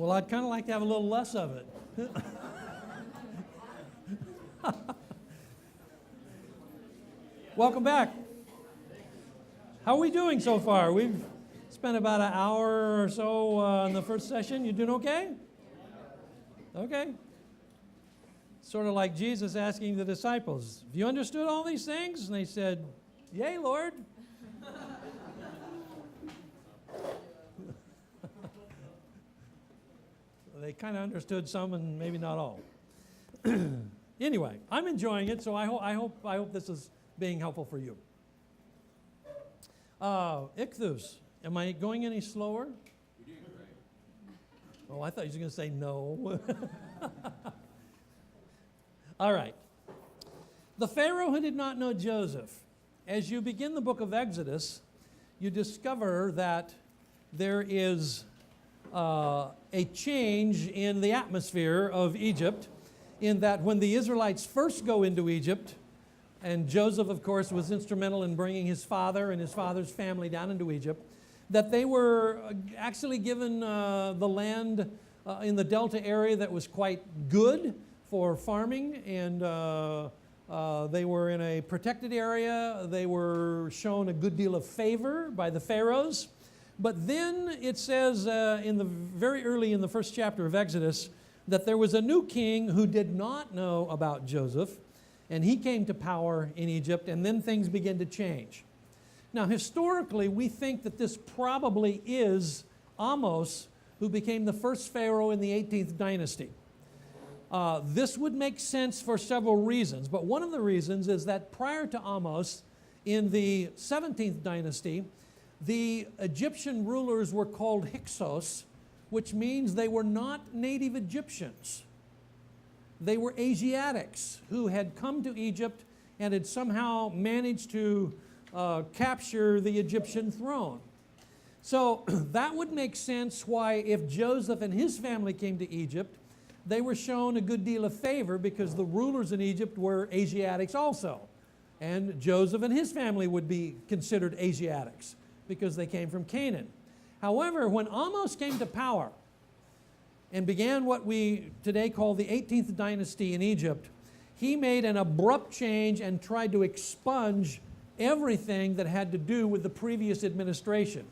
Well, I'd kind of like to have a little less of it. Welcome back. How are we doing so far? We've spent about an hour or so in the first session. You doing okay? Okay. Sort of like Jesus asking the disciples, have you understood all these things? And they said, yea, Lord. They kind of understood some and maybe not all. Anyway, I'm enjoying it, so I hope this is being helpful for you. Ichthus, am I going any slower? You're doing great. Oh, I thought you were going to say no. All right. The Pharaoh who did not know Joseph. As you begin the book of Exodus, you discover that there is a change in the atmosphere of Egypt, in that when the Israelites first go into Egypt, and Joseph, of course, was instrumental in bringing his father and his father's family down into Egypt, that they were actually given the land in the Delta area that was quite good for farming, and they were in a protected area. They were shown a good deal of favor by the pharaohs. But then it says very early in the first chapter of Exodus that there was a new king who did not know about Joseph, and he came to power in Egypt, and then things began to change. Now, historically, we think that this probably is Amos, who became the first pharaoh in the 18th dynasty. This would make sense for several reasons, but one of the reasons is that prior to Amos, in the 17th dynasty, the Egyptian rulers were called Hyksos, which means they were not native Egyptians. They were Asiatics who had come to Egypt and had somehow managed to capture the Egyptian throne. So that would make sense why, if Joseph and his family came to Egypt, they were shown a good deal of favor, because the rulers in Egypt were Asiatics also. And Joseph and his family would be considered Asiatics because they came from Canaan. However, when Amos came to power and began what we today call the 18th dynasty in Egypt, he made an abrupt change and tried to expunge everything that had to do with the previous administration.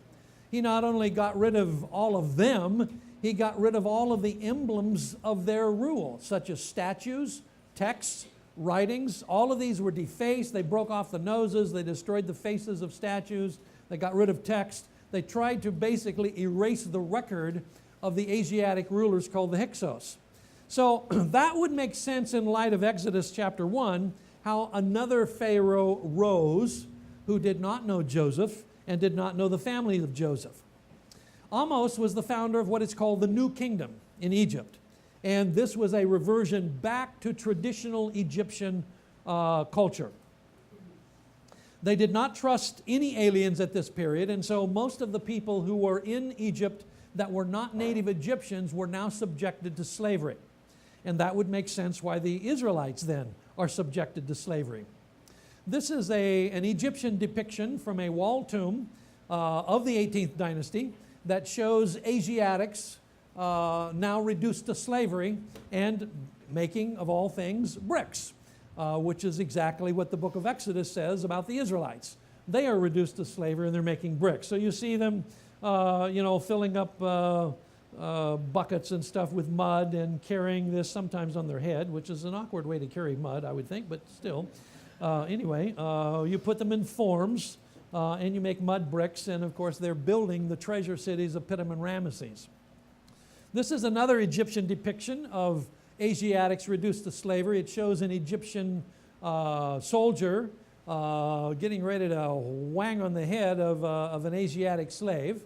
He not only got rid of all of them, he got rid of all of the emblems of their rule, such as statues, texts, writings. All of these were defaced. They broke off the noses. They destroyed the faces of statues. They got rid of text. They tried to basically erase the record of the Asiatic rulers called the Hyksos. So that would make sense in light of Exodus chapter 1, how another Pharaoh rose who did not know Joseph and did not know the family of Joseph. Amos was the founder of what is called the New Kingdom in Egypt. And this was a reversion back to traditional Egyptian culture. They did not trust any aliens at this period, and so most of the people who were in Egypt that were not native Egyptians were now subjected to slavery. And that would make sense why the Israelites then are subjected to slavery. This is an Egyptian depiction from a wall tomb of the 18th dynasty that shows Asiatics now reduced to slavery and making, of all things, bricks. Which is exactly what the book of Exodus says about the Israelites. They are reduced to slavery and they're making bricks. So you see them, filling up buckets and stuff with mud and carrying this sometimes on their head, which is an awkward way to carry mud, I would think, but still. Anyway, you put them in forms and you make mud bricks, and of course they're building the treasure cities of Pithom and Ramesses. This is another Egyptian depiction of Asiatics reduced to slavery. It shows an Egyptian soldier getting ready to whang on the head of an Asiatic slave.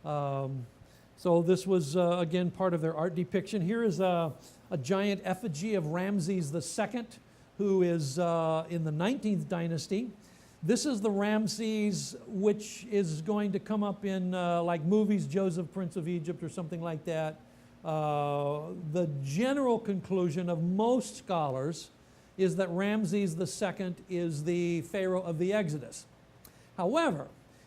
So this was, again, part of their art depiction. Here is a giant effigy of Ramses II, who is in the 19th dynasty. This is the Ramses which is going to come up in like movies, Joseph, Prince of Egypt, or something like that. The general conclusion of most scholars is that Ramses II is the Pharaoh of the Exodus. However,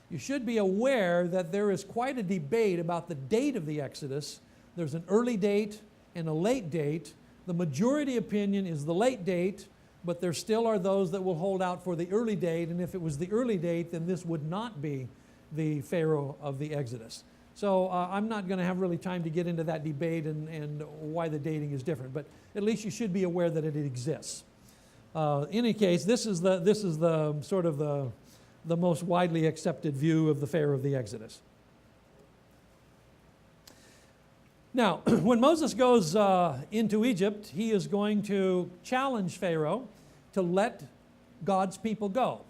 you should be aware that there is quite a debate about the date of the Exodus There's an early date and a late date. The majority opinion is the late date, but there still are those that will hold out for the early date, and if it was the early date, then this would not be the Pharaoh of the Exodus. So I'm not going to have really time to get into that debate and why the dating is different, but at least you should be aware that it exists. In any case, this is the sort of the most widely accepted view of the Pharaoh of the Exodus. Now, when Moses goes into Egypt, he is going to challenge Pharaoh to let God's people go.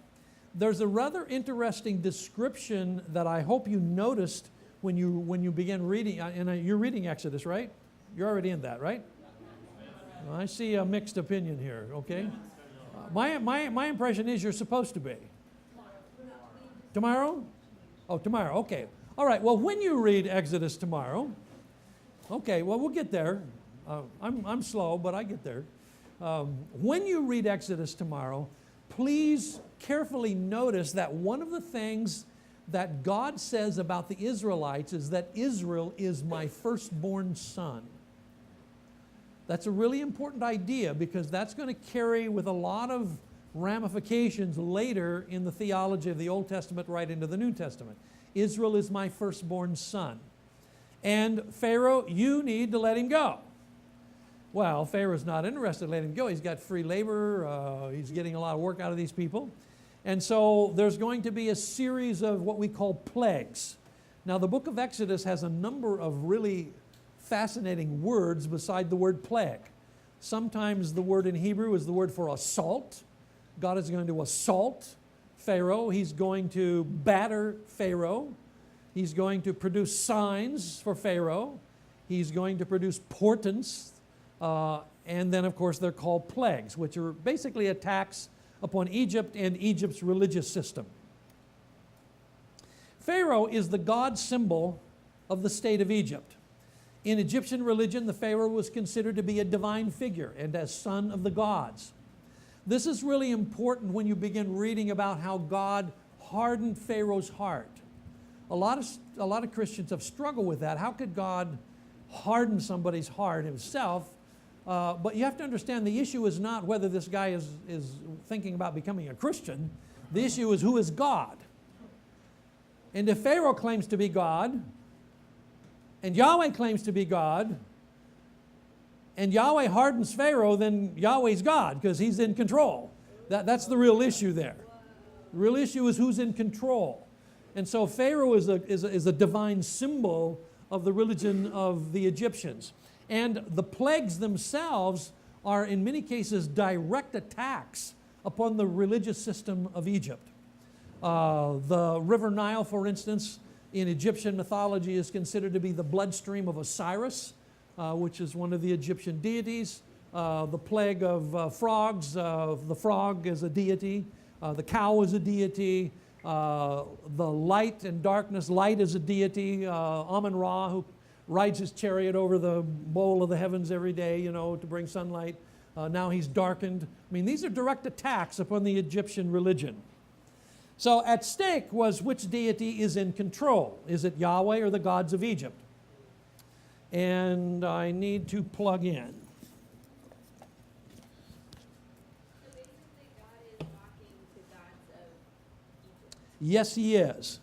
There's a rather interesting description that I hope you noticed when you begin reading, and you're reading Exodus, right? You're already in that, right? Well, I see a mixed opinion here, okay? My impression is you're supposed to be. Tomorrow? Oh, tomorrow, okay. All right, well, when you read Exodus tomorrow, okay, well, we'll get there. I'm slow, but I get there. When you read Exodus tomorrow, please carefully notice that one of the things that God says about the Israelites is that Israel is my firstborn son. That's a really important idea because that's going to carry with a lot of ramifications later in the theology of the Old Testament right into the New Testament. Israel is my firstborn son. And Pharaoh, you need to let him go. Well, Pharaoh's not interested in letting him go. He's got free labor. He's getting a lot of work out of these people. And so there's going to be a series of what we call plagues. Now, the book of Exodus has a number of really fascinating words beside the word plague. Sometimes the word in Hebrew is the word for assault. God is going to assault Pharaoh. He's going to batter Pharaoh. He's going to produce signs for Pharaoh. He's going to produce portents. And then, of course, they're called plagues, which are basically attacks upon Egypt and Egypt's religious system. Pharaoh is the god symbol of the state of Egypt. In Egyptian religion, the Pharaoh was considered to be a divine figure and as son of the gods. This is really important when you begin reading about how God hardened Pharaoh's heart. A lot of Christians have struggled with that. How could God harden somebody's heart himself? But you have to understand the issue is not whether this guy is thinking about becoming a Christian. The issue is who is God. And if Pharaoh claims to be God, and Yahweh claims to be God, and Yahweh hardens Pharaoh, then Yahweh's God because he's in control. That's the real issue there. The real issue is who's in control. And so Pharaoh is a divine symbol of the religion of the Egyptians. And the plagues themselves are in many cases direct attacks upon the religious system of Egypt. The River Nile, for instance, in Egyptian mythology is considered to be the bloodstream of Osiris, which is one of the Egyptian deities. The plague of frogs, the frog is a deity. The cow is a deity. The light and darkness, light is a deity. Amun-Ra, who rides his chariot over the bowl of the heavens every day, to bring sunlight. Now he's darkened. I mean, these are direct attacks upon the Egyptian religion. So at stake was which deity is in control. Is it Yahweh or the gods of Egypt? And I need to plug in. So basically God is talking to gods of Egypt. Yes, he is.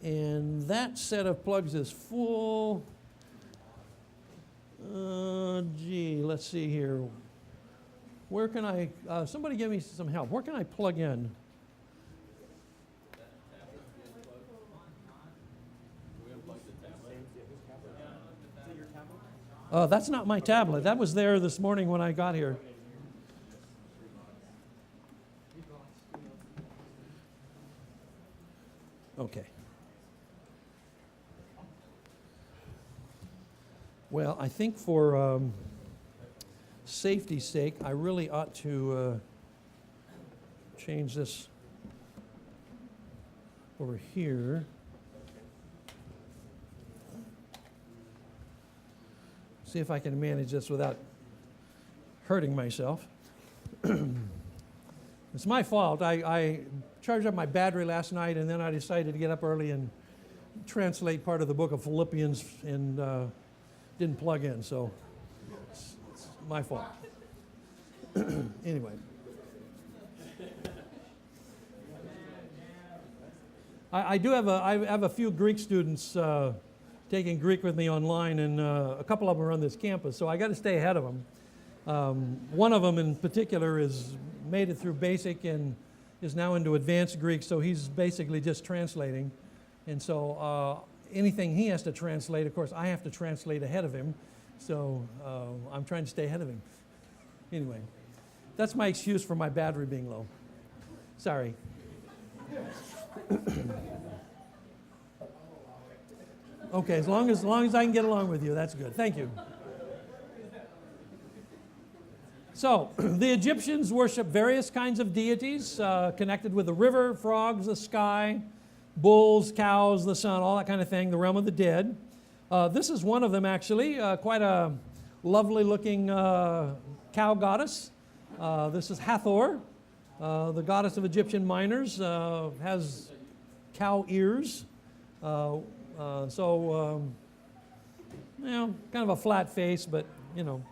And that set of plugs is full. Let's see here. Where can I, somebody give me some help. Where can I plug in? That's not my tablet. That was there this morning when I got here. Okay. Well, I think for safety's sake, I really ought to change this over here. See if I can manage this without hurting myself. It's my fault. I charged up my battery last night, and then I decided to get up early and translate part of the book of Philippians. And didn't plug in, so it's my fault. Anyway. I have a few Greek students taking Greek with me online, and a couple of them are on this campus, so I got to stay ahead of them. One of them in particular is made it through basic and is now into advanced Greek, so he's basically just translating. And so anything he has to translate, of course, I have to translate ahead of him. So I'm trying to stay ahead of him. Anyway, that's my excuse for my battery being low. Sorry. Okay, as long as I can get along with you, that's good. Thank you. So, the Egyptians worshiped various kinds of deities connected with the river, frogs, the sky, bulls, cows, the sun, all that kind of thing, the realm of the dead. This is one of them, actually, quite a lovely looking cow goddess. This is Hathor, the goddess of Egyptian miners, has cow ears. Kind of a flat face, but you know.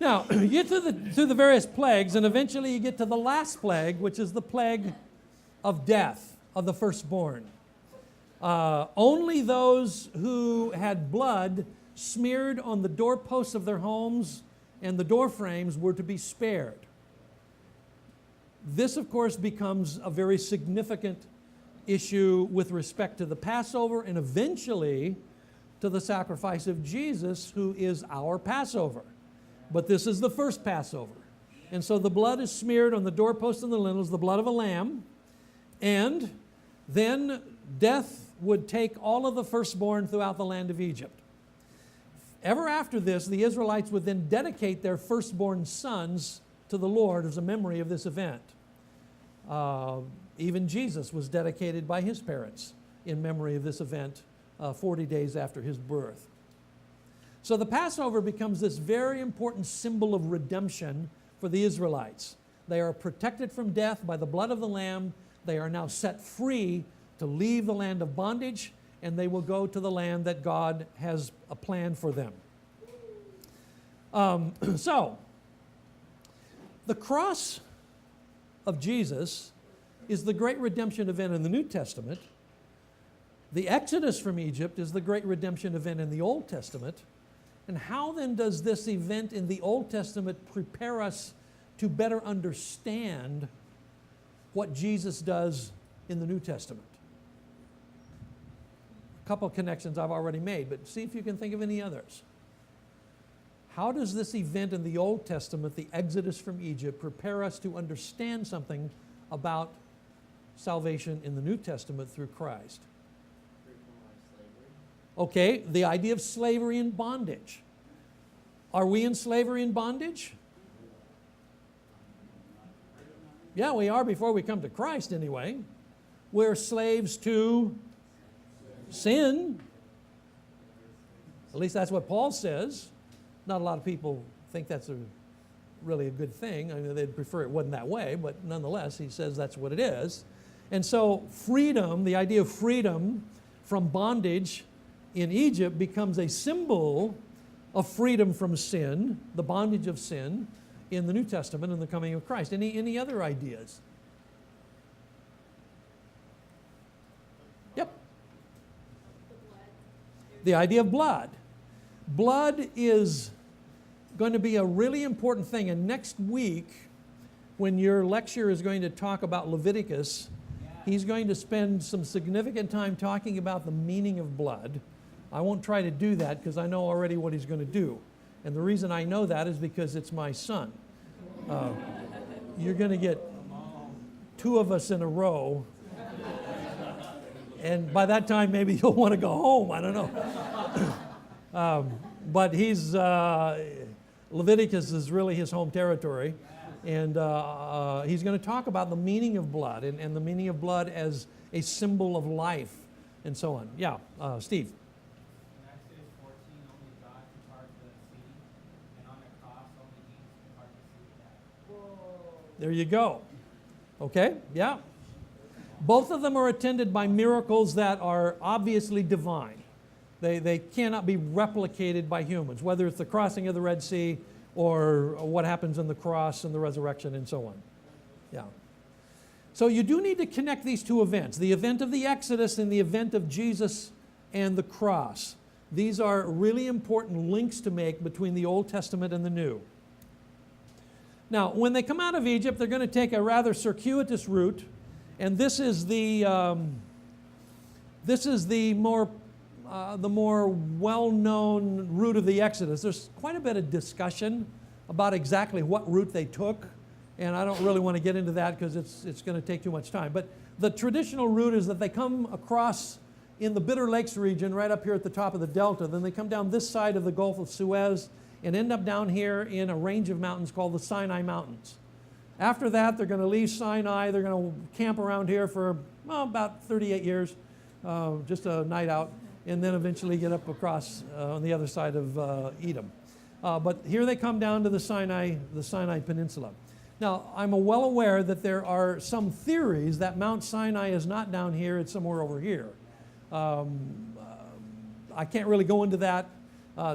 Now, you get through the various plagues, and eventually you get to the last plague, which is the plague of death of the firstborn. Only those who had blood smeared on the doorposts of their homes and the door frames were to be spared. This, of course, becomes a very significant issue with respect to the Passover and eventually to the sacrifice of Jesus, who is our Passover. But this is the first Passover. And so the blood is smeared on the doorposts and the lintels, the blood of a lamb. And then death would take all of the firstborn throughout the land of Egypt. Ever after this, the Israelites would then dedicate their firstborn sons to the Lord as a memory of this event. Even Jesus was dedicated by his parents in memory of this event 40 days after his birth. So the Passover becomes this very important symbol of redemption for the Israelites. They are protected from death by the blood of the Lamb. They are now set free to leave the land of bondage, and they will go to the land that God has a plan for them. So, the cross of Jesus is the great redemption event in the New Testament. The Exodus from Egypt is the great redemption event in the Old Testament. And how then does this event in the Old Testament prepare us to better understand what Jesus does in the New Testament? A couple of connections I've already made, but see if you can think of any others. How does this event in the Old Testament, the Exodus from Egypt, prepare us to understand something about salvation in the New Testament through Christ? Okay, the idea of slavery and bondage. Are we in slavery and bondage? Yeah, we are before we come to Christ anyway. We're slaves to sin. At least that's what Paul says. Not a lot of people think that's really a good thing. I mean, they'd prefer it wasn't that way, but nonetheless, he says that's what it is. And so freedom, the idea of freedom from bondage in Egypt becomes a symbol of freedom from sin, the bondage of sin, in the New Testament and the coming of Christ. Any other ideas? Yep. The idea of blood. Blood is going to be a really important thing. And next week, when your lecturer is going to talk about Leviticus, he's going to spend some significant time talking about the meaning of blood. I won't try to do that because I know already what he's going to do. And the reason I know that is because it's my son. You're going to get two of us in a row. And by that time, maybe you'll want to go home. I don't know. But Leviticus is really his home territory. And he's going to talk about the meaning of blood and the meaning of blood as a symbol of life and so on. Yeah, Steve. There you go. Okay, yeah. Both of them are attended by miracles that are obviously divine. They cannot be replicated by humans, whether it's the crossing of the Red Sea or what happens in the cross and the resurrection and so on. Yeah. So you do need to connect these two events, the event of the Exodus and the event of Jesus and the cross. These are really important links to make between the Old Testament and the New. Now, when they come out of Egypt, they're going to take a rather circuitous route, and this is the more well-known route of the Exodus. There's quite a bit of discussion about exactly what route they took, and I don't really want to get into that because it's going to take too much time. But the traditional route is that they come across in the Bitter Lakes region right up here at the top of the delta. Then they come down this side of the Gulf of Suez and end up down here in a range of mountains called the Sinai Mountains. After that, they're going to leave Sinai. They're going to camp around here for about 38 years, just a night out, and then eventually get up across on the other side of Edom. But here they come down to the Sinai Peninsula. Now, I'm well aware that there are some theories that Mount Sinai is not down here, it's somewhere over here. I can't really go into that.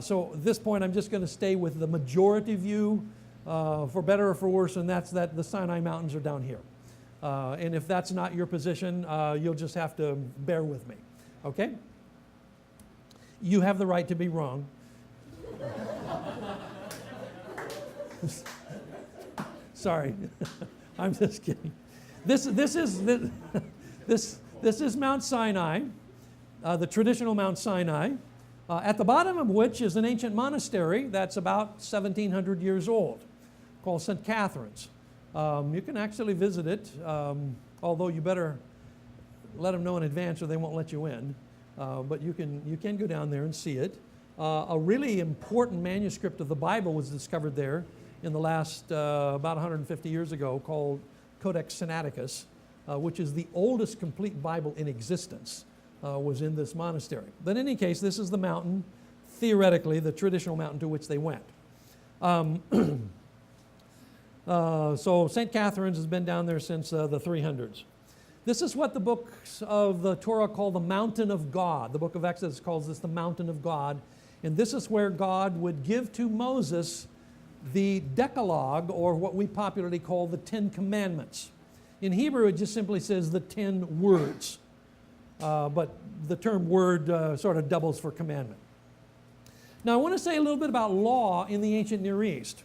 So at this point, I'm just going to stay with the majority view, for better or for worse, and that's that the Sinai Mountains are down here. And if that's not your position, you'll just have to bear with me. Okay? You have the right to be wrong. Sorry, I'm just kidding. This is Mount Sinai, the traditional Mount Sinai, at the bottom of which is an ancient monastery that's about 1,700 years old, called St. Catherine's. You can actually visit it, although you better let them know in advance or they won't let you in. But you can go down there and see it. A really important manuscript of the Bible was discovered there in the last about 150 years ago, called Codex Sinaiticus, which is the oldest complete Bible in existence, was in this monastery. But in any case, this is the mountain, theoretically, the traditional mountain to which they went. So St. Catherine's has been down there since the 300s. This is what the books of the Torah call the mountain of God. The book of Exodus calls this the mountain of God. And this is where God would give to Moses the Decalogue, or what we popularly call the 10 Commandments. In Hebrew, it just simply says the 10 words. But the term word sort of doubles for commandment. Now, I want to say a little bit about law in the ancient Near East,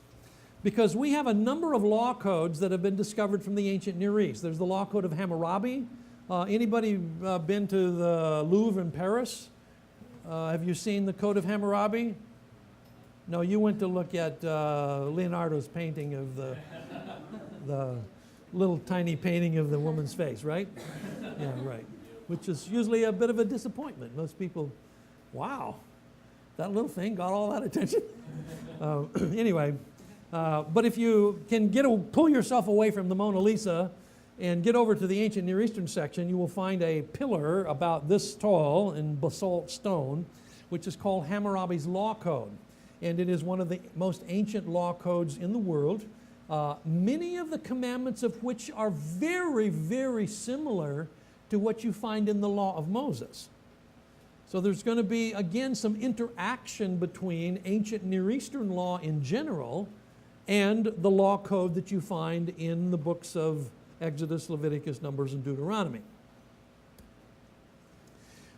because we have a number of law codes that have been discovered from the ancient Near East. There's the law code of Hammurabi. Anybody been to the Louvre in Paris? Have you seen the Code of Hammurabi? No, you went to look at Leonardo's painting of the little tiny painting of the woman's face, right? Yeah, right. Which is usually a bit of a disappointment. Most people, wow, that little thing got all that attention? Anyway, but if you can pull yourself away from the Mona Lisa and get over to the ancient Near Eastern section, you will find a pillar about this tall in basalt stone, which is called Hammurabi's Law Code. And it is one of the most ancient law codes in the world. Many of the commandments of which are very, very similar to what you find in the law of Moses. So there's going to be, again, some interaction between ancient Near Eastern law in general and the law code that you find in the books of Exodus, Leviticus, Numbers, and Deuteronomy.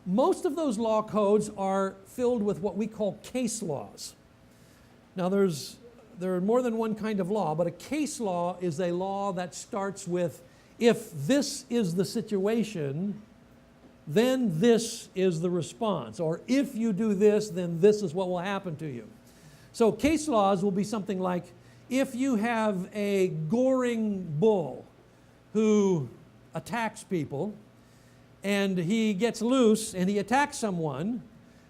Most of those law codes are filled with what we call case laws. Now, there are more than one kind of law, but a case law is a law that starts with, if this is the situation, then this is the response. Or if you do this, then this is what will happen to you. So case laws will be something like, if you have a goring bull who attacks people, and he gets loose and he attacks someone,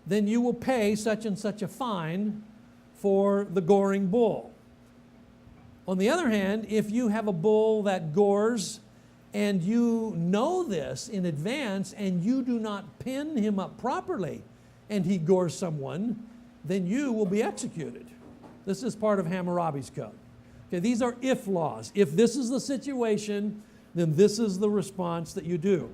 then you will pay such and such a fine for the goring bull. On the other hand, if you have a bull that gores and you know this in advance and you do not pin him up properly and he gores someone, then you will be executed. This is part of Hammurabi's code. Okay, these are if laws. If this is the situation, then this is the response that you do.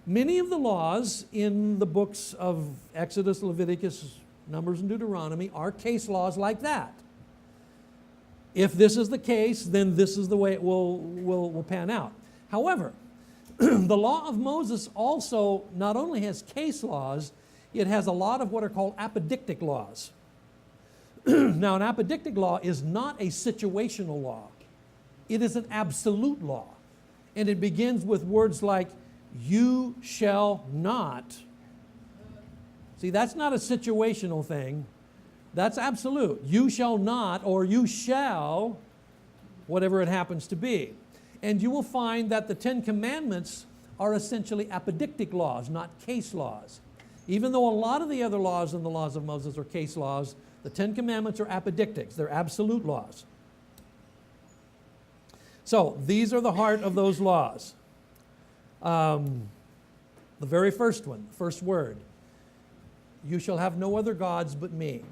Many of the laws in the books of Exodus, Leviticus, Numbers, and Deuteronomy are case laws like that. If this is the case, then this is the way it will pan out. However, the law of Moses also not only has case laws, it has a lot of what are called apodictic laws. Now, an apodictic law is not a situational law. It is an absolute law. And it begins with words like, you shall not. See, that's not a situational thing. That's absolute. You shall not, or you shall, whatever it happens to be. And you will find that the Ten Commandments are essentially apodictic laws, not case laws. Even though a lot of the other laws in the laws of Moses are case laws, the Ten Commandments are apodictics. They're absolute laws. So these are the heart of those laws. The very first one, first word, you shall have no other gods but me.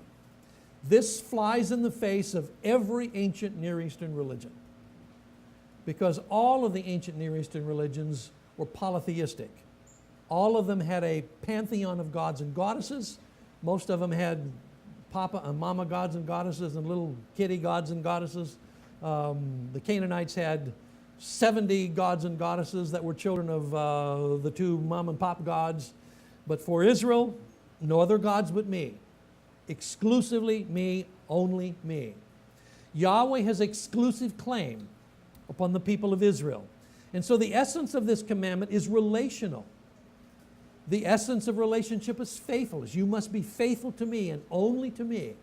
This flies in the face of every ancient Near Eastern religion, because all of the ancient Near Eastern religions were polytheistic. All of them had a pantheon of gods and goddesses. Most of them had papa and mama gods and goddesses and little kitty gods and goddesses. The Canaanites had 70 gods and goddesses that were children of the two mom and pop gods. But for Israel, no other gods but me. Exclusively me, only me. Yahweh has exclusive claim upon the people of Israel. And so the essence of this commandment is relational. The essence of relationship is faithfulness. You must be faithful to me and only to me.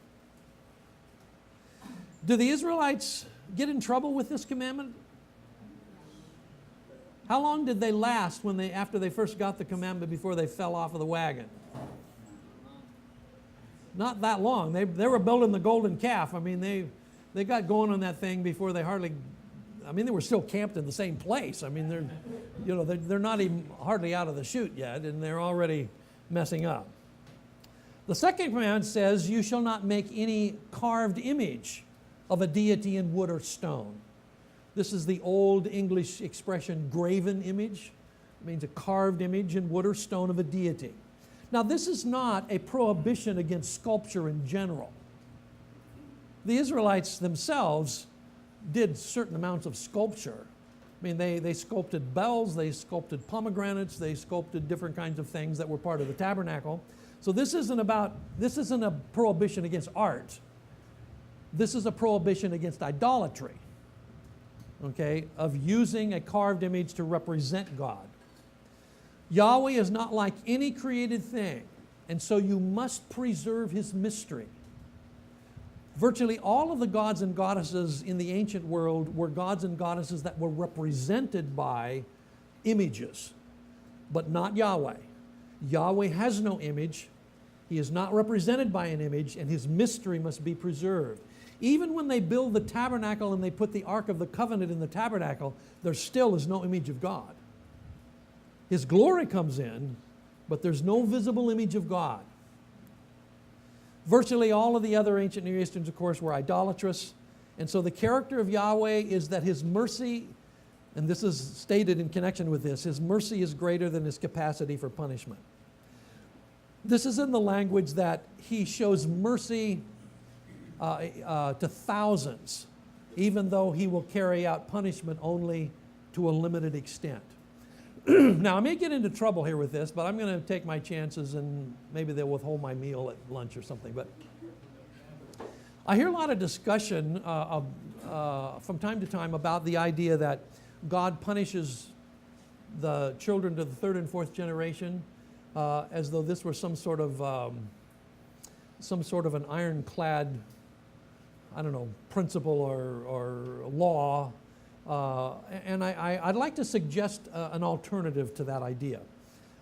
Do the Israelites get in trouble with this commandment? How long did they last after they first got the commandment before they fell off of the wagon? Not that long. They were building the golden calf. I mean, they got going on that thing before they they were still camped in the same place. I mean, they're not even hardly out of the chute yet, and they're already messing up. The second command says, you shall not make any carved image of a deity in wood or stone. This is the old English expression, graven image. It means a carved image in wood or stone of a deity. Now, this is not a prohibition against sculpture in general. The Israelites themselves did certain amounts of sculpture. I mean, they sculpted bells, they sculpted pomegranates, they sculpted different kinds of things that were part of the tabernacle. So this isn't a prohibition against art. This is a prohibition against idolatry, okay, of using a carved image to represent God. Yahweh is not like any created thing, and so you must preserve His mystery. Virtually all of the gods and goddesses in the ancient world were gods and goddesses that were represented by images, but not Yahweh. Yahweh has no image. He is not represented by an image, and His mystery must be preserved. Even when they build the tabernacle and they put the Ark of the Covenant in the tabernacle, there still is no image of God. His glory comes in, but there's no visible image of God. Virtually all of the other ancient Near Easterns, of course, were idolatrous. And so the character of Yahweh is that His mercy, and this is stated in connection with this, His mercy is greater than His capacity for punishment. This is in the language that He shows mercy to thousands, even though He will carry out punishment only to a limited extent. Now, I may get into trouble here with this, but I'm going to take my chances, and maybe they'll withhold my meal at lunch or something. But I hear a lot of discussion from time to time about the idea that God punishes the children to the third and fourth generation as though this were some sort of an ironclad, I don't know, principle or law. And I'd like to suggest an alternative to that idea.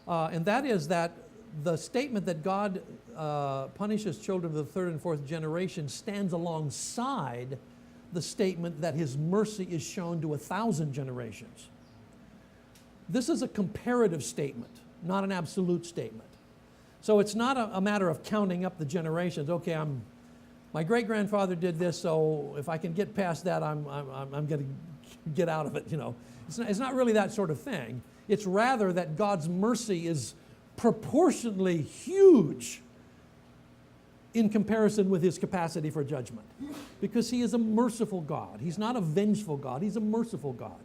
And that is that the statement that God punishes children of the third and fourth generation stands alongside the statement that His mercy is shown to 1,000 generations. This is a comparative statement, not an absolute statement. So it's not a matter of counting up the generations. Okay, my great-grandfather did this, so if I can get past that, I'm going to get out of it, you know. It's not really that sort of thing. It's rather that God's mercy is proportionally huge in comparison with his capacity for judgment. Because he is a merciful God. He's not a vengeful God. He's a merciful God.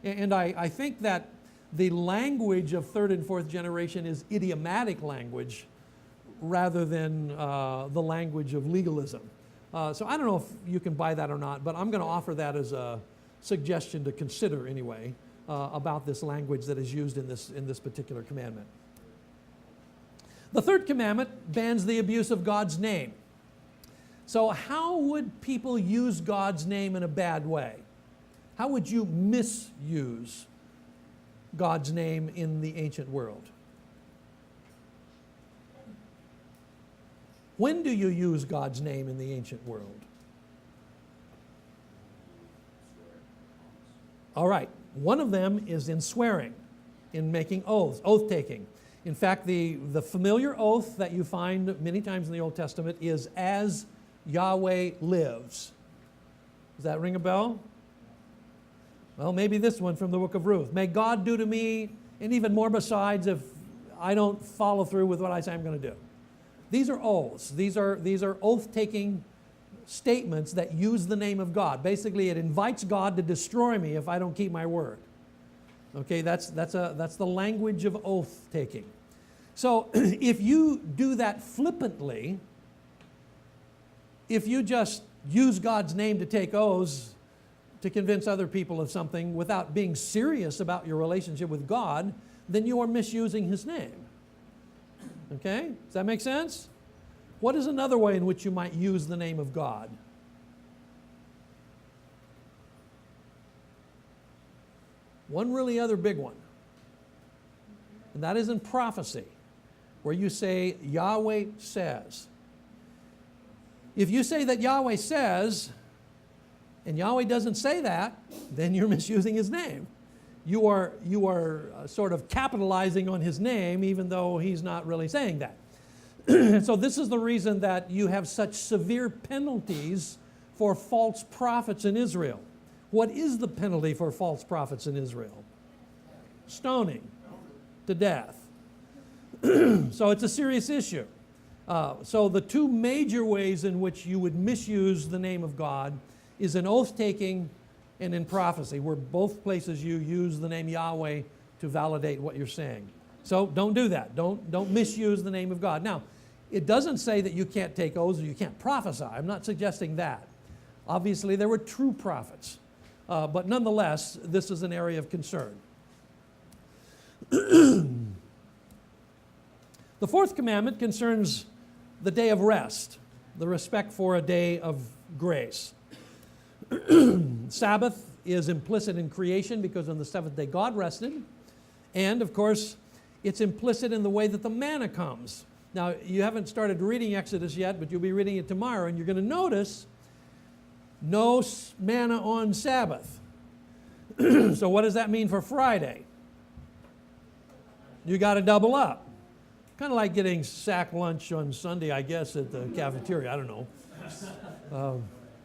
And I think that the language of third and fourth generation is idiomatic language rather than the language of legalism. So I don't know if you can buy that or not, but I'm going to offer that as a suggestion to consider anyway about this language that is used in this particular commandment. The third commandment bans the abuse of God's name. So how would people use God's name in a bad way? How would you misuse God's name in the ancient world? When do you use God's name in the ancient world? All right. One of them is in swearing, in making oaths, oath-taking. In fact, the familiar oath that you find many times in the Old Testament is "as Yahweh lives." Does that ring a bell? Well, maybe this one from the book of Ruth. May God do to me, and even more besides, if I don't follow through with what I say I'm going to do. These are oaths. These are oath-taking statements that use the name of God. Basically, it invites God to destroy me if I don't keep my word. Okay, that's the language of oath-taking. So if you do that flippantly, if you just use God's name to take oaths to convince other people of something without being serious about your relationship with God, then you are misusing his name. Okay? Does that make sense? What is another way in which you might use the name of God? One really other big one. And that is in prophecy, where you say, Yahweh says. If you say that Yahweh says, and Yahweh doesn't say that, then you're misusing his name. You are sort of capitalizing on his name, even though he's not really saying that. So this is the reason that you have such severe penalties for false prophets in Israel. What is the penalty for false prophets in Israel? Stoning to death. So it's a serious issue. So the two major ways in which you would misuse the name of God is in oath-taking and in prophecy, where both places you use the name Yahweh to validate what you're saying. So don't do that. Don't misuse the name of God. Now, it doesn't say that you can't take oaths or you can't prophesy. I'm not suggesting that. Obviously, there were true prophets. But nonetheless, this is an area of concern. The fourth commandment concerns the day of rest, the respect for a day of grace. Sabbath is implicit in creation because on the seventh day God rested. And, of course, it's implicit in the way that the manna comes. Now, you haven't started reading Exodus yet, but you'll be reading it tomorrow, and you're going to notice no manna on Sabbath. So what does that mean for Friday? You got to double up. Kind of like getting sack lunch on Sunday, I guess, at the cafeteria. I don't know.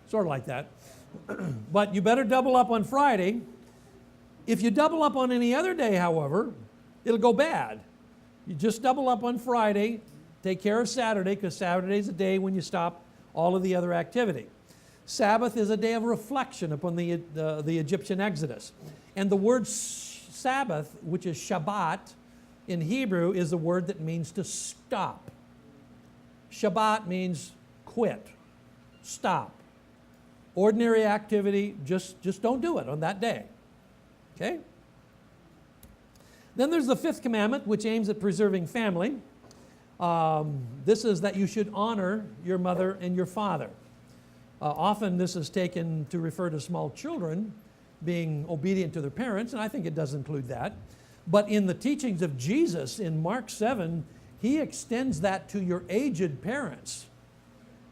Sort of like that. But you better double up on Friday. If you double up on any other day, however, it'll go bad. You just double up on Friday, take care of Saturday, because Saturday is a day when you stop all of the other activity. Sabbath is a day of reflection upon the Egyptian Exodus. And the word Sabbath, which is Shabbat in Hebrew, is the word that means to stop. Shabbat means quit, stop. Ordinary activity, just don't do it on that day. Okay? Then there's the fifth commandment, which aims at preserving family. This is that you should honor your mother and your father. Often this is taken to refer to small children being obedient to their parents, and I think it does include that. But in the teachings of Jesus in Mark 7, he extends that to your aged parents.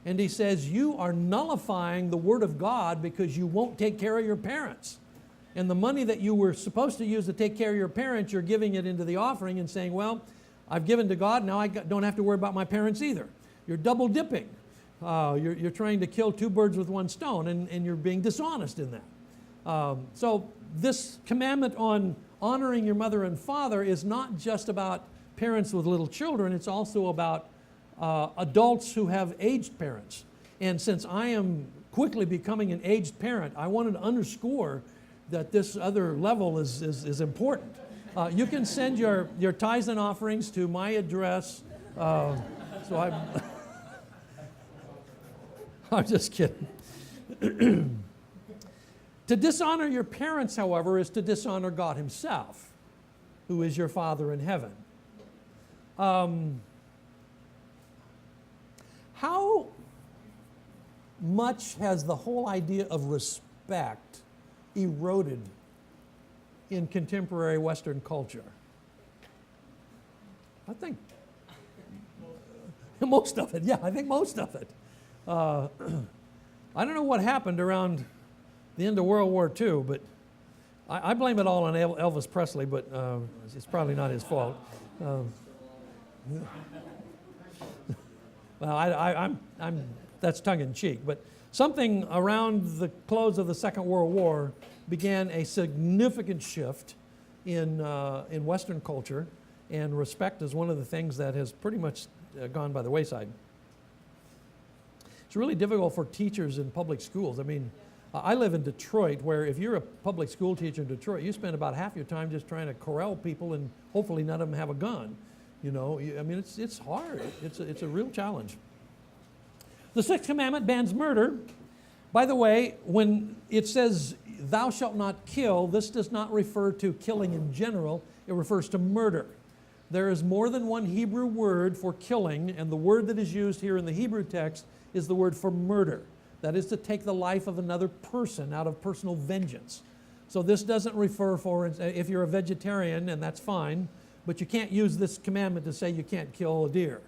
And he says, you are nullifying the Word of God because you won't take care of your parents. And the money that you were supposed to use to take care of your parents, you're giving it into the offering and saying, well, I've given to God, now I don't have to worry about my parents either. You're double dipping. You're trying to kill two birds with one stone, and you're being dishonest in that. So this commandment on honoring your mother and father is not just about parents with little children, it's also about adults who have aged parents. And since I am quickly becoming an aged parent, I wanted to underscore that this other level is important. You can send your tithes and offerings to my address. I'm just kidding. To dishonor your parents, however, is to dishonor God Himself, who is your Father in heaven. How much has the whole idea of respect eroded in contemporary Western culture? I think most of it. Yeah, I think most of it. I don't know what happened around the end of World War II, but I blame it all on Elvis Presley, but it's probably not his fault. Well, I'm that's tongue in cheek, but something around the close of the Second World War began a significant shift in Western culture, and respect is one of the things that has pretty much gone by the wayside. It's really difficult for teachers in public schools. I mean, I live in Detroit, where if you're a public school teacher in Detroit, you spend about half your time just trying to corral people and hopefully none of them have a gun. You know, I mean, it's hard. It's a real challenge. The sixth commandment bans murder. By the way, when it says, thou shalt not kill, this does not refer to killing in general. It refers to murder. There is more than one Hebrew word for killing, and the word that is used here in the Hebrew text is the word for murder. That is to take the life of another person out of personal vengeance. So this doesn't refer for, if you're a vegetarian, and that's fine, but you can't use this commandment to say you can't kill a deer.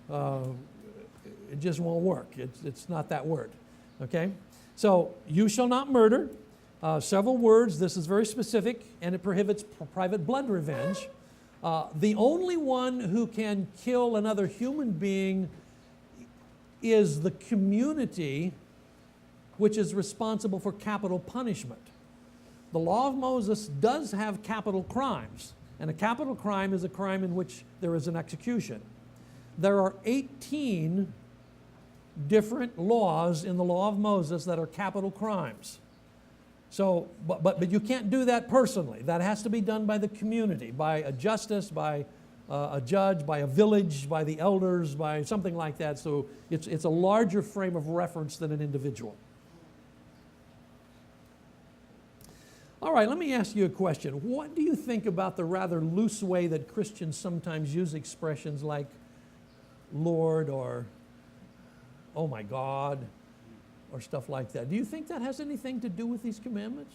It just won't work. It's not that word. Okay? So, you shall not murder. Several words. This is very specific, and it prohibits private blood revenge. The only one who can kill another human being is the community which is responsible for capital punishment. The law of Moses does have capital crimes, and a capital crime is a crime in which there is an execution. There are 18 different laws in the law of Moses that are capital crimes. So, but you can't do that personally. That has to be done by the community, by a justice, by a judge, by a village, by the elders, by something like that. So it's a larger frame of reference than an individual. All right, let me ask you a question. What do you think about the rather loose way that Christians sometimes use expressions like Lord or oh my God or stuff like that? Do you think that has anything to do with these commandments?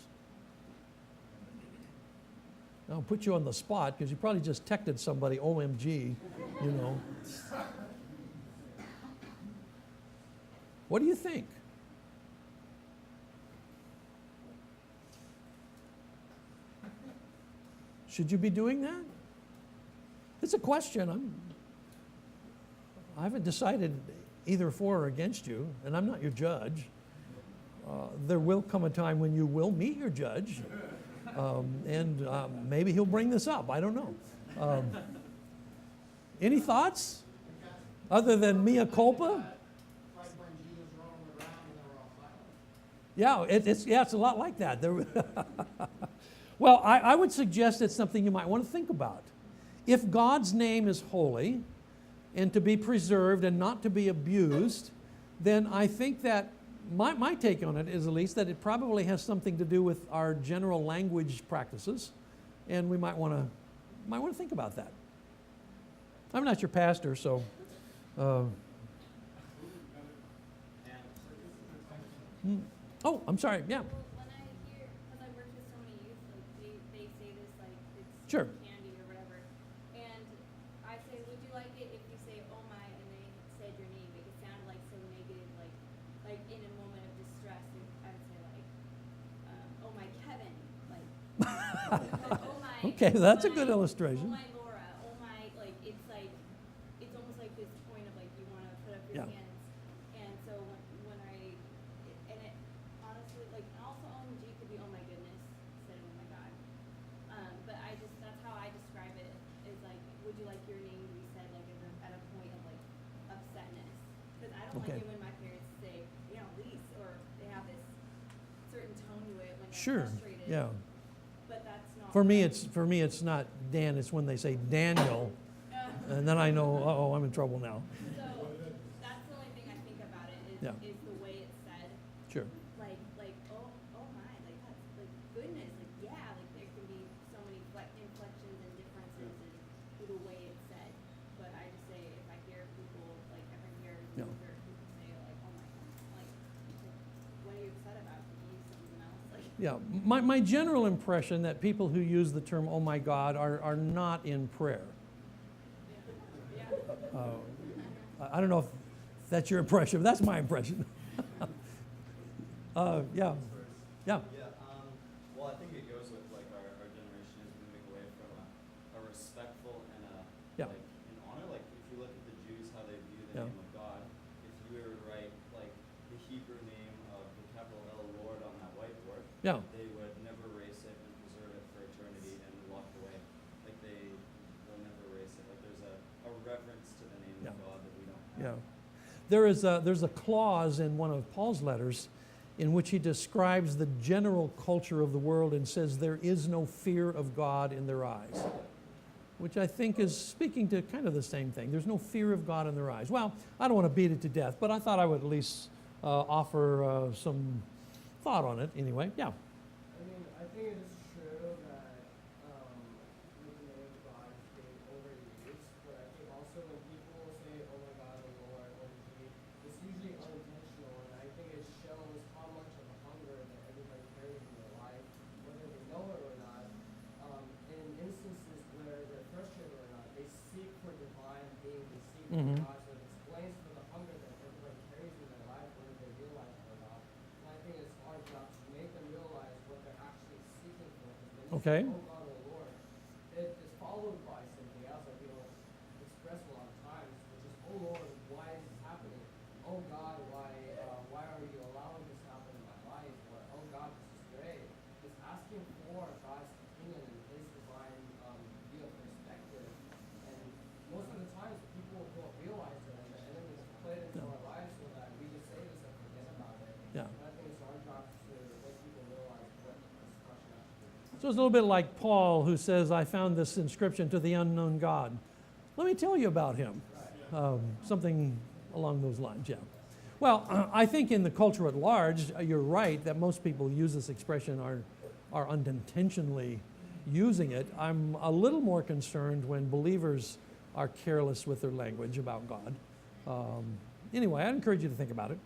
I'll put you on the spot because you probably just texted somebody, OMG, you know. What do you think? Should you be doing that? It's a question. I haven't decided either for or against you, and I'm not your judge. There will come a time when you will meet your judge, and maybe he'll bring this up. I don't know. Any thoughts other than mea culpa? Yeah, it's a lot like that. Well, I would suggest it's something you might want to think about. If God's name is holy and to be preserved and not to be abused, then I think that my take on it is at least that it probably has something to do with our general language practices, and we might want to think about that. I'm not your pastor, so. Oh, I'm sorry. Yeah. Well, when I hear, because I work with so many youth, like they say this like it's Sure. candy or whatever, and I say, would you like it if you say oh my and they said your name? It sounded like so negative, like in a moment of distress. I would say like oh my Kevin, like oh my. Okay, that's a good illustration. Oh my Laura, oh my, like it's almost like this point of like you want to put up your Yeah. hands. And so when I, and it honestly, like, also OMG could be oh my goodness instead of oh my God. But I don't Okay. like it when my parents say, lease, or they have this certain tone to it when they're Sure. frustrated. Yeah. But that's not. For me, it's not Dan. It's when they say Daniel, and then I know, oh, I'm in trouble now. So that's the only thing I think about it is, Yeah. is the way it's said. Sure. Like oh my, like that's like goodness, like yeah, like there can be so many inflections and differences in the way it's said. But I just say if I hear people like if I hear Yeah. people say like oh my god, like what are you upset about? Can you use something else? Like Yeah. My general impression that people who use the term "Oh my God" are not in prayer. I don't know if that's your impression, but that's my impression. Yeah. Yeah. Yeah, well, I think it goes with like our generation is moving away from a respectful and Yeah. like an honor. Like if you look at the Jews, how they view the Yeah. name of God. If you were to write like the Hebrew name of the capital L Lord on that whiteboard, Yeah. they would never erase it and preserve it for eternity and walk away. Like they'll never erase it. Like there's a reverence to the name Yeah. of God that we don't have. Yeah. There's a clause in one of Paul's letters in which he describes the general culture of the world and says there is no fear of God in their eyes, which I think is speaking to kind of the same thing. There's no fear of God in their eyes. Well, I don't want to beat it to death, but I thought I would at least offer some thought on it anyway. Yeah. I mean, I think it is true that the name of God is being overused, but I think also when people say, oh my God, oh Lord, or G, it's usually unintentional, and I think it shows how much of a hunger that everybody carries in their life, whether they know it or not. In instances where they're frustrated or not, they seek for divine being, they seek for Mhm. God, so it explains for the hunger that everybody carries in their life, whether they realize it or not. And I think it's our job to make them realize what they're actually seeking for. Because when you Okay. say, oh God, oh Lord, it is followed by something else that people express a lot of times, which is, oh Lord, why is this happening? Oh God, why are you allowing this to happen in my life? Or, oh God, this is great. It's asking for God's opinion and His divine view of perspective. And most of the times, people don't realize it, and the enemy has played into our lives so that we just say this and forget about it. Yeah. And I think it's our job to let people realize what this question actually is. So it's a little bit like Paul, who says, I found this inscription to the unknown God. Let me tell you about him. Something along those lines, yeah. Well, I think in the culture at large, you're right that most people use this expression are unintentionally using it. I'm a little more concerned when believers are careless with their language about God. Anyway, I encourage you to think about it.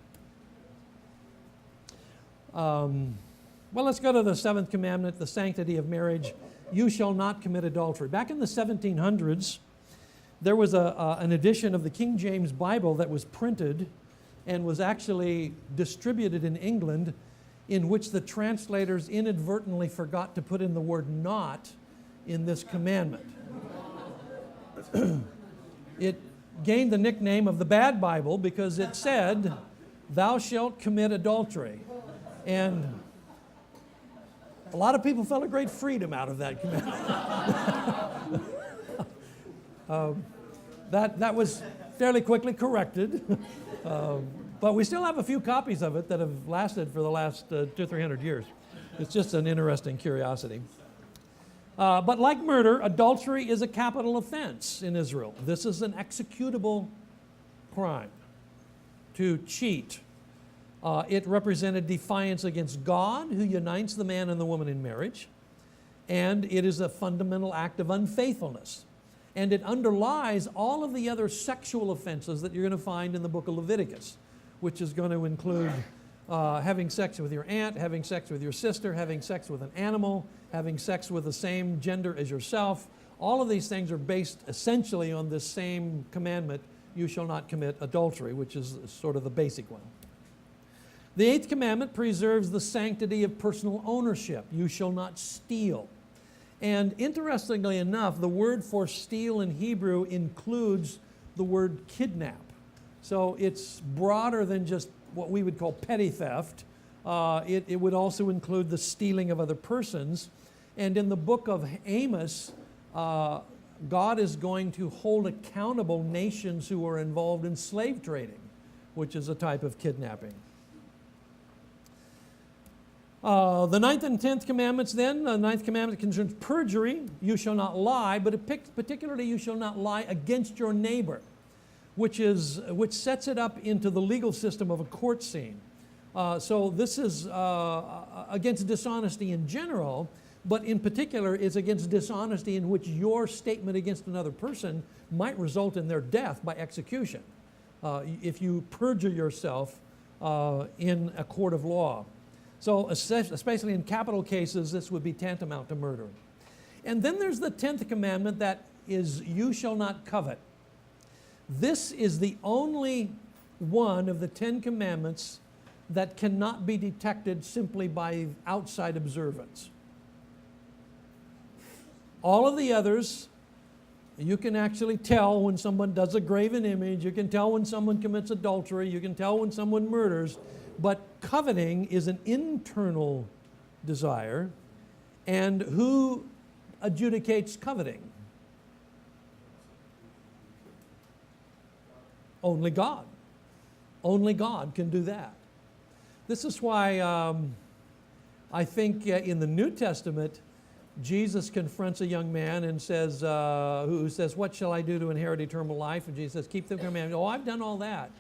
Well, let's go to the seventh commandment, the sanctity of marriage. You shall not commit adultery. Back in the 1700s, there was an edition of the King James Bible that was printed and was actually distributed in England, in which the translators inadvertently forgot to put in the word not in this commandment. It gained the nickname of the Bad Bible because it said, thou shalt commit adultery. And a lot of people felt a great freedom out of that commandment. That was fairly quickly corrected. But we still have a few copies of it that have lasted for the last 200-300 years. It's just an interesting curiosity. But like murder, adultery is a capital offense in Israel. This is an executable crime. To cheat. It represented defiance against God, who unites the man and the woman in marriage. And it is a fundamental act of unfaithfulness. And it underlies all of the other sexual offenses that you're going to find in the book of Leviticus, which is going to include having sex with your aunt, having sex with your sister, having sex with an animal, having sex with the same gender as yourself. All of these things are based essentially on this same commandment, you shall not commit adultery, which is sort of the basic one. The eighth commandment preserves the sanctity of personal ownership. You shall not steal. And interestingly enough, the word for steal in Hebrew includes the word kidnap. So it's broader than just what we would call petty theft. It would also include the stealing of other persons. And in the book of Amos, God is going to hold accountable nations who are involved in slave trading which is a type of kidnapping. The 9th and 10th commandments then, the 9th commandment concerns perjury. You shall not lie, but particularly you shall not lie against your neighbor, which sets it up into the legal system of a court scene. So this is against dishonesty in general, but in particular is against dishonesty in which your statement against another person might result in their death by execution if you perjure yourself in a court of law. So especially in capital cases, this would be tantamount to murder. And then there's the 10th commandment, that is, you shall not covet. This is the only one of the 10 commandments that cannot be detected simply by outside observance. All of the others, you can actually tell when someone does a graven image, you can tell when someone commits adultery, you can tell when someone murders, but coveting is an internal desire. And who adjudicates coveting? Only God. Only God can do that. This is why I think in the New Testament, Jesus confronts a young man and says, who says, what shall I do to inherit eternal life? And Jesus says, keep the commandments. Oh, I've done all that.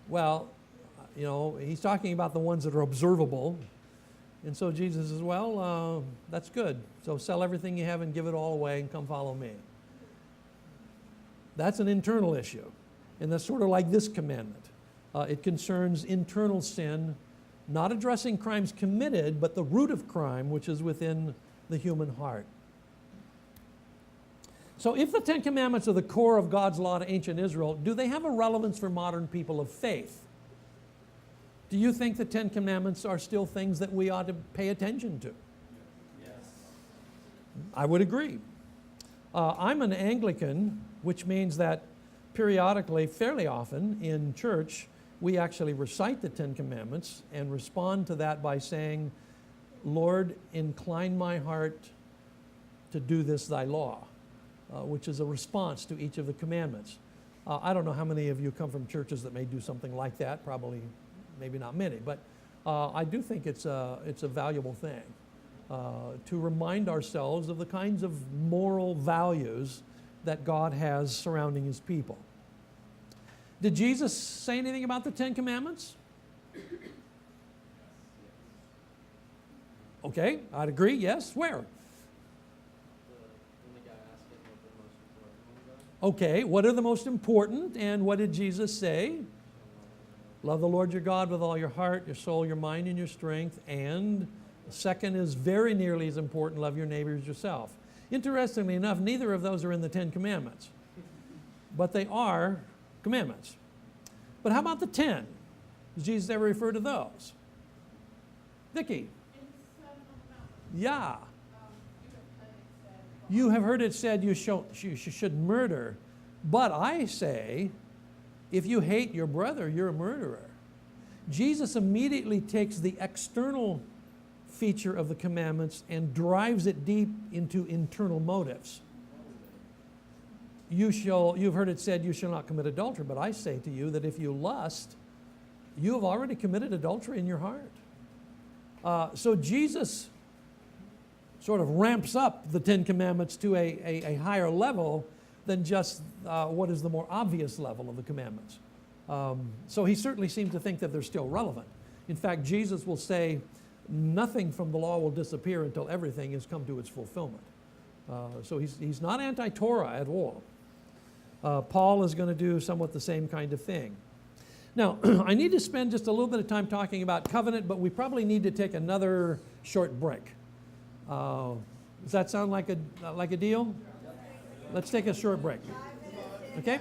Well, you know, he's talking about the ones that are observable. And so Jesus says, well, that's good. So sell everything you have and give it all away and come follow me. That's an internal issue. And that's sort of like this commandment. It concerns internal sin, not addressing crimes committed, but the root of crime, which is within the human heart. So if the 10 Commandments are the core of God's law to ancient Israel, do they have a relevance for modern people of faith? Do you think the 10 Commandments are still things that we ought to pay attention to? Yes. I would agree. I'm an Anglican, which means that periodically, fairly often in church, we actually recite the 10 Commandments and respond to that by saying, Lord, incline my heart to do this thy law, which is a response to each of the commandments. I don't know how many of you come from churches that may do something like that, probably maybe not many, but I do think it's a valuable thing to remind ourselves of the kinds of moral values that God has surrounding his people. Did Jesus say anything about the 10 Commandments? Okay, I'd agree, yes. Where? When the guy asked him what the most important ones are. Okay, what are the most important, and what did Jesus say? Love the Lord your God with all your heart, your soul, your mind, and your strength. And the second is very nearly as important, love your neighbor as yourself. Interestingly enough, neither of those are in the 10 Commandments, but they are commandments. But how about the 10? Does Jesus ever refer to those? Vicki? Yeah. You have heard it said you should murder, but I say, if you hate your brother, you're a murderer. Jesus immediately takes the external feature of the commandments and drives it deep into internal motives. You've heard it said, you shall not commit adultery, but I say to you that if you lust, you have already committed adultery in your heart. So Jesus sort of ramps up the 10 Commandments to a higher level than just what is the more obvious level of the commandments. So he certainly seems to think that they're still relevant. In fact, Jesus will say, nothing from the law will disappear until everything has come to its fulfillment. So he's not anti-Torah at all. Paul is going to do somewhat the same kind of thing. Now, I need to spend just a little bit of time talking about covenant, but we probably need to take another short break. Does that sound like a deal? Let's take a short break. Okay?